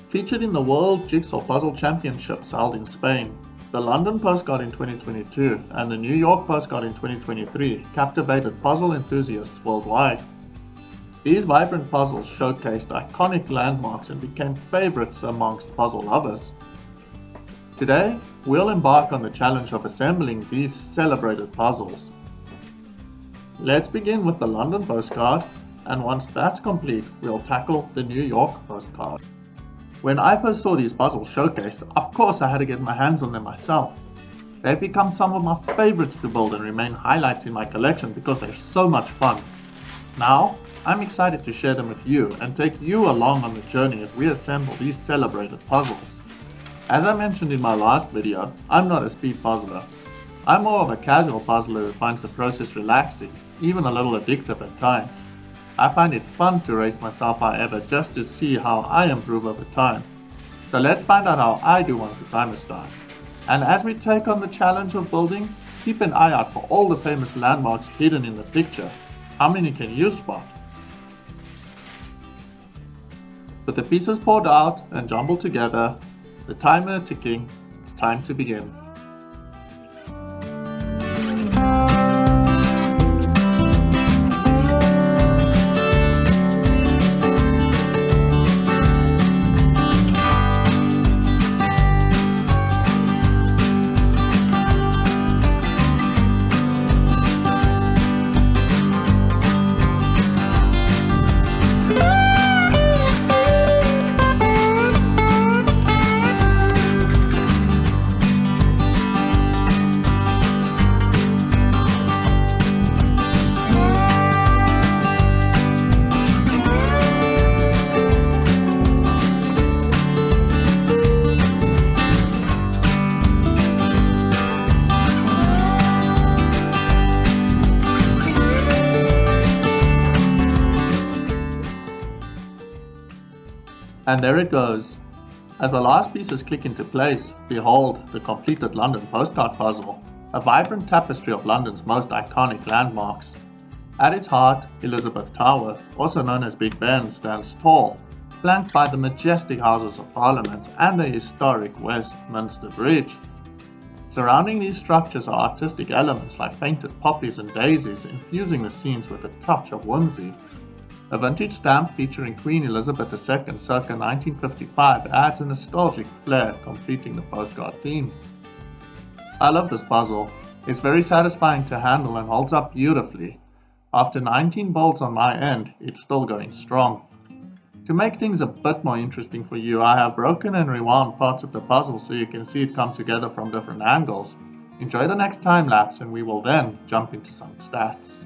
Featured in the World Jigsaw Puzzle Championships held in Spain, the London Postcard in 2022 and the New York Postcard in 2023 captivated puzzle enthusiasts worldwide. These vibrant puzzles showcased iconic landmarks and became favorites amongst puzzle lovers. Today, we'll embark on the challenge of assembling these celebrated puzzles. Let's begin with the London Postcard, and once that's complete, we'll tackle the New York Postcard. When I first saw these puzzles showcased, of course I had to get my hands on them myself. They've become some of my favorites to build and remain highlights in my collection because they're so much fun. Now, I'm excited to share them with you and take you along on the journey as we assemble these celebrated puzzles. As I mentioned in my last video, I'm not a speed puzzler. I'm more of a casual puzzler who finds the process relaxing, even a little addictive at times. I find it fun to race myself however just to see how I improve over time. So let's find out how I do once the timer starts. And as we take on the challenge of building, keep an eye out for all the famous landmarks hidden in the picture. How many can you spot? With the pieces poured out and jumbled together, the timer ticking, it's time to begin. And there it goes. As the last pieces click into place, behold the completed London Postcard puzzle, a vibrant tapestry of London's most iconic landmarks. At its heart, Elizabeth Tower, also known as Big Ben, stands tall, flanked by the majestic Houses of Parliament and the historic Westminster Bridge. Surrounding these structures are artistic elements like painted poppies and daisies, infusing the scenes with a touch of whimsy. A vintage stamp featuring Queen Elizabeth II circa 1955 adds a nostalgic flair, completing the postcard theme. I love this puzzle. It's very satisfying to handle and holds up beautifully. After 19 bolts on my end, it's still going strong. To make things a bit more interesting for you, I have broken and rewound parts of the puzzle so you can see it come together from different angles. Enjoy the next time lapse and we will then jump into some stats.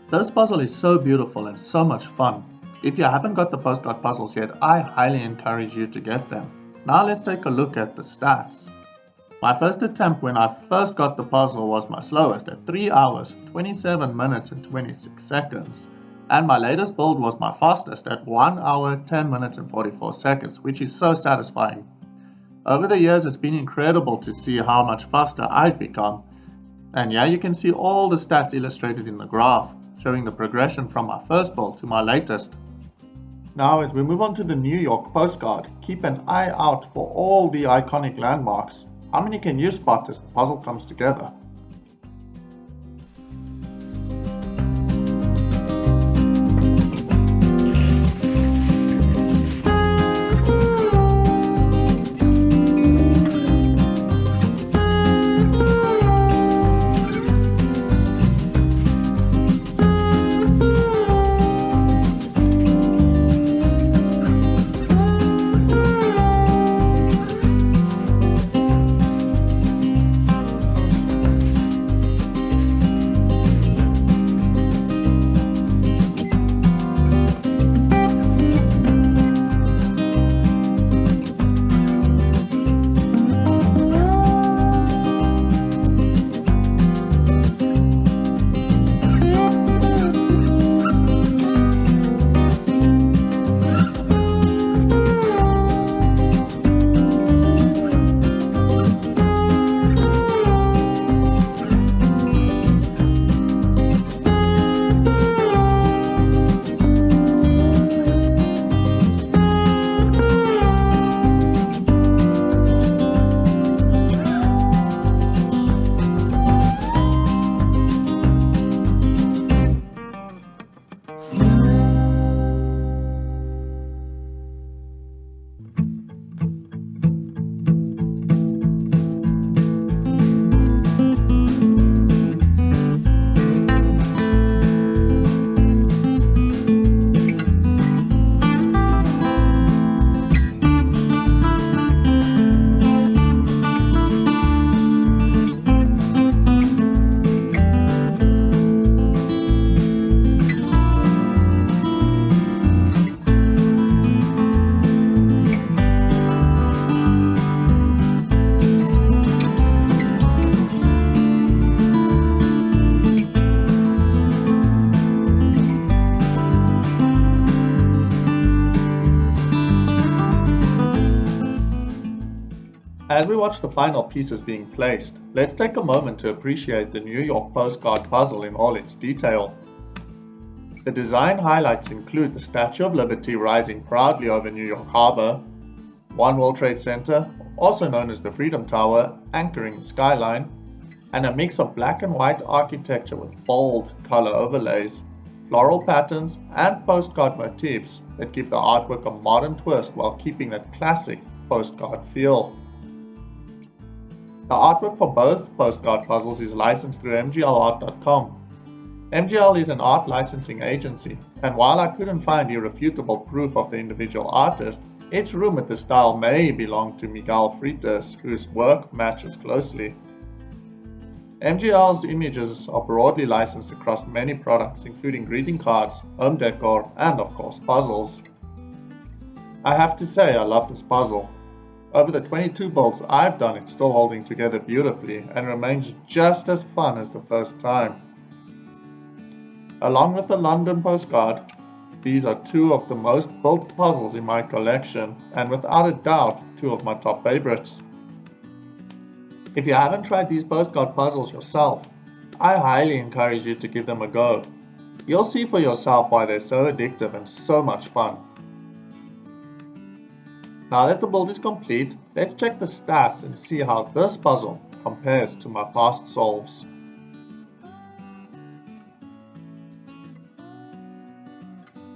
This puzzle is so beautiful and so much fun. If you haven't got the postcard puzzles yet, I highly encourage you to get them. Now let's take a look at the stats. My first attempt when I first got the puzzle was my slowest at 3 hours, 27 minutes and 26 seconds. And my latest build was my fastest at 1 hour, 10 minutes and 44 seconds, which is so satisfying. Over the years it's been incredible to see how much faster I've become. And yeah, you can see all the stats illustrated in the graph, showing the progression from my first build to my latest. Now as we move on to the New York Postcard, keep an eye out for all the iconic landmarks. How many can you spot as the puzzle comes together? As we watch the final pieces being placed, let's take a moment to appreciate the New York Postcard puzzle in all its detail. The design highlights include the Statue of Liberty rising proudly over New York Harbor, One World Trade Center, also known as the Freedom Tower, anchoring the skyline, and a mix of black and white architecture with bold color overlays, floral patterns, and postcard motifs that give the artwork a modern twist while keeping that classic postcard feel. The artwork for both postcard puzzles is licensed through mglart.com. MGL is an art licensing agency, and while I couldn't find irrefutable proof of the individual artist, it's rumored the style may belong to Miguel Freitas, whose work matches closely. MGL's images are broadly licensed across many products, including greeting cards, home decor, and of course puzzles. I have to say I love this puzzle. Over the 22 builds I've done, it's still holding together beautifully and remains just as fun as the first time. Along with the London Postcard, these are two of the most built puzzles in my collection, and without a doubt, two of my top favorites. If you haven't tried these postcard puzzles yourself, I highly encourage you to give them a go. You'll see for yourself why they're so addictive and so much fun. Now that the build is complete, let's check the stats and see how this puzzle compares to my past solves.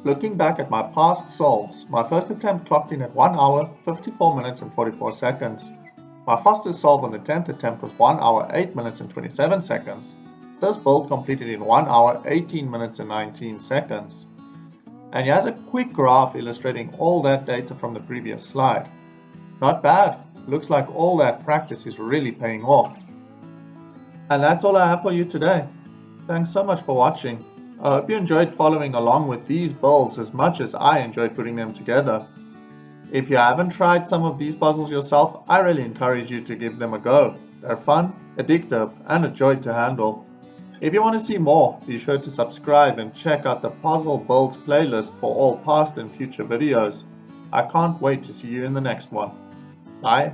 Looking back at my past solves, my first attempt clocked in at 1 hour, 54 minutes and 44 seconds. My fastest solve on the 10th attempt was 1 hour, 8 minutes and 27 seconds. This build completed in 1 hour, 18 minutes and 19 seconds. And here's a quick graph illustrating all that data from the previous slide. Not bad, looks like all that practice is really paying off. And that's all I have for you today. Thanks so much for watching. I hope you enjoyed following along with these builds as much as I enjoyed putting them together. If you haven't tried some of these puzzles yourself, I really encourage you to give them a go. They're fun, addictive, and a joy to handle. If you want to see more, be sure to subscribe and check out the Puzzle Builds playlist for all past and future videos. I can't wait to see you in the next one. Bye.